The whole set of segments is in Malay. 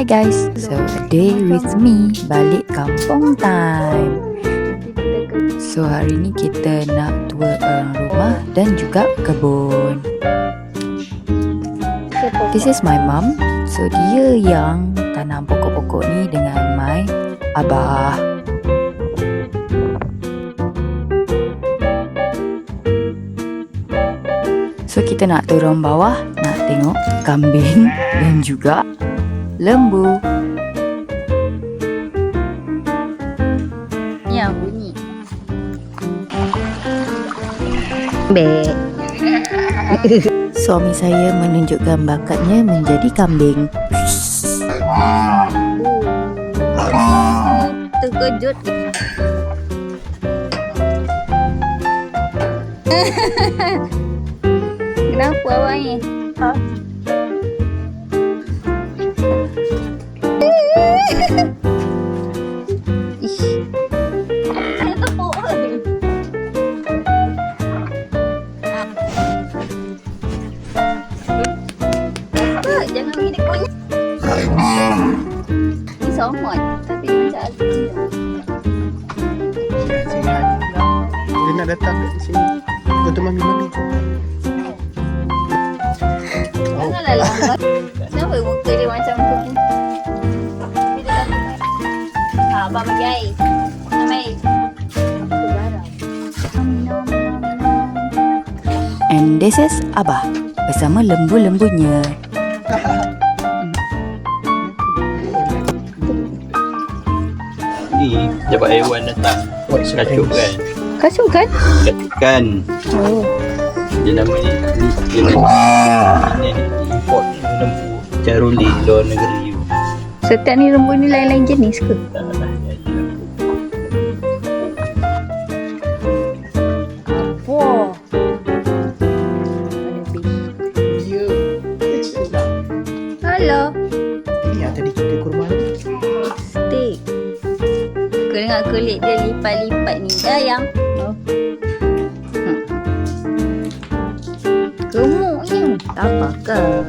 Hi guys, so today with me balik kampung time. So hari ni kita nak tour rumah dan juga kebun. This is my mum. So dia yang tanam pokok-pokok ni dengan my abah. So kita nak turun bawah, nak tengok kambing dan juga lembu. Yang bunyi. Bek. Suami saya menunjukkan bakatnya menjadi kambing. Terkejut. Kenapa awak ni? Ish. Jangan begini punya. Ni somot. Tapi dia macam asli. Sihat. Dia nak datang kat sini. Kau mami-mami tu. Janganlah lambat. Kenapa muka dia macam tu? Abang bagi air. Minum air. And this is abah bersama lembu-lembunya. Ni jabat haiwan datang. Kacuk kan? Kacau kan? Kacukkan. Oh. Dia nama ni import lembu Caroli luar negeri. Setiap ni lembu ni lain-lain jenis ke? Tak lah. Wah. Dia kecil lah. Halo. Ini yang tadi kita kurma tu. Steak. Kau dengar kulit dia lipat-lipat ni. Ayam. Oh. Gemuknya. Tak apa-apa.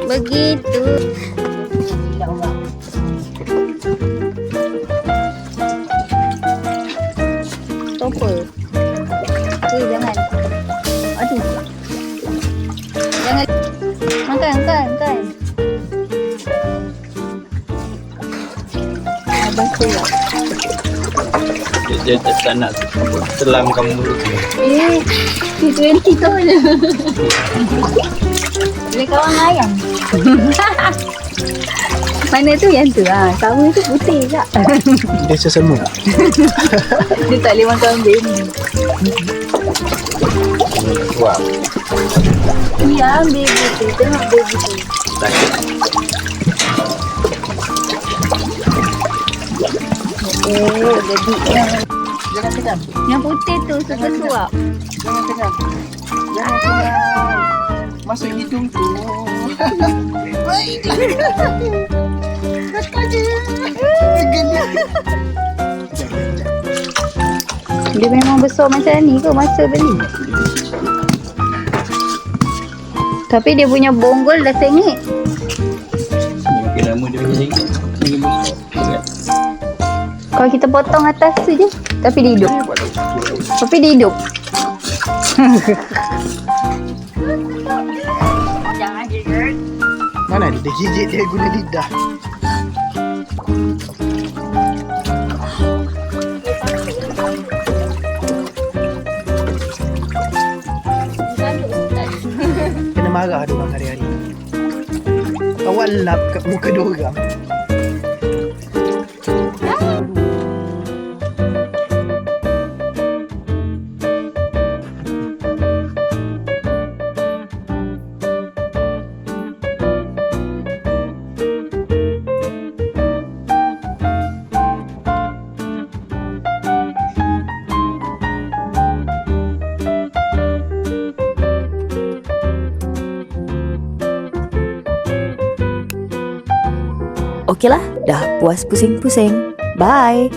Begitu. Apa? Jangan. Aduh. Jangan. Makan. Abang keluar. Dia tak nak selam kamu mulut ni. T20 tu je. Dia kawan ayam. Mana tu yang tu? Sama tu putih tak? Dia sesama. Dia tak boleh makan kambing. Wah, Ya, baby tu. Tengok baby tu. sakit. Oh, jadi Jangan tekan. yang putih tu suka suap. Jangan tekan. Jangan tekan. Masuk hidung tu. Baiklah. Katanya. Segala. Dia memang besar macam ni ke masa beli? Tapi dia punya bonggol dah sengit. Makin lama dia macam ni. Makin besar. Kalau kita potong atas tu je. Tapi dia hidup. Jangan je. Mana dia gigit dia guna lidah. Kena marah dia orang hari-hari. Awak lap kat muka dia orang. Okeylah, dah puas pusing-pusing. Bye.